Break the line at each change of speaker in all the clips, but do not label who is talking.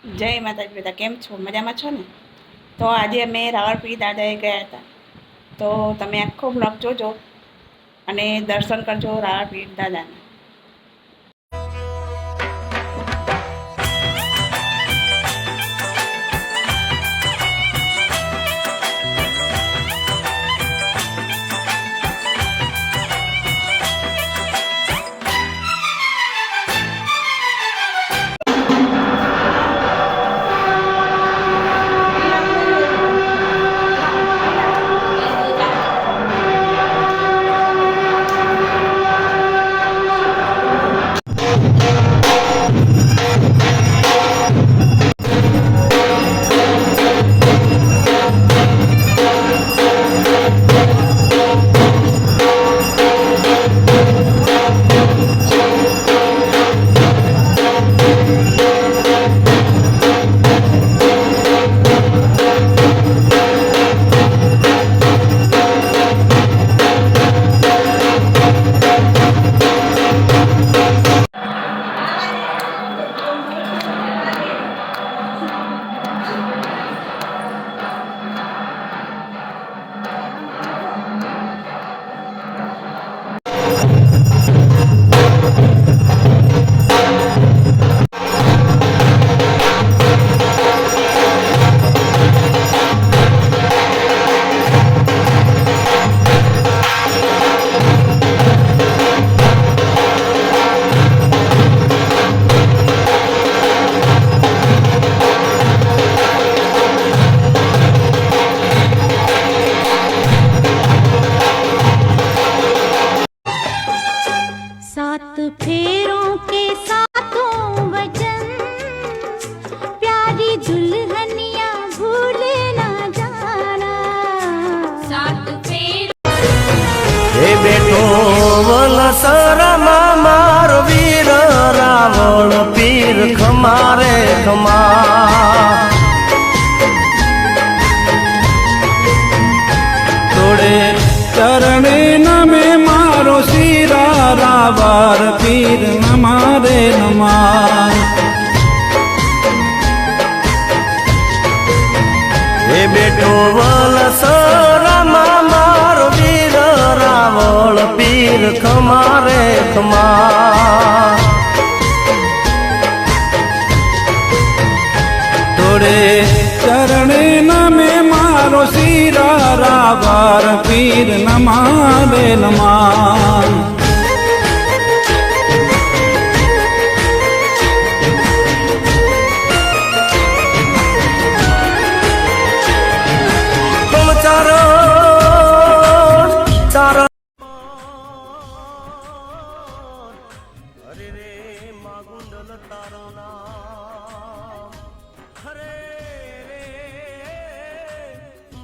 જય માતાજી બધા, કેમ છો? મજામાં છો ને? તો આજે અમે રાવળપીર દાદાએ ગયા હતા, તો તમે આખો બ્લોગ જોજો અને દર્શન કરજો રાવળપીર દાદાના.
सात फेरों के सातों वचन, प्यारी दुल्हनिया भूल ना जाना. सात फेरों
हे बेटो वलसरमा मारो वीर रावण पीर खमारे खमा तोड़े चरणे नमे मारो सीरा रावर पीर नमारे नमा. हे बेटो वलसरमा मारो वीर रावण पीर खमारे खमा तोड़े चरणे नमे मारो सीरा रावर पीर नमारे नमा. हरे रे मागुंडल तारो नाम हरे रे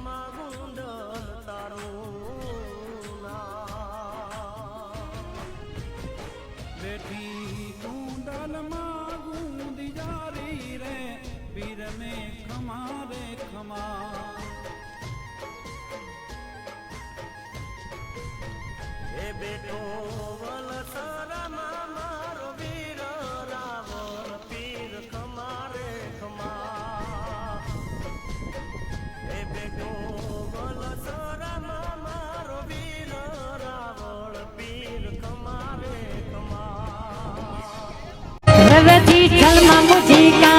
मागुंडल तारो नाम. बेटी गुंडल मागुंदी जारी रे वीर में खमा रे खमा. हे बेटो वलसरमा मारो वीर रावण पीर खमारे खमा. हे बेटो वलसरमा मारो वीर रावण पीर खमारे खमा.
रवती ठलमा मुझे का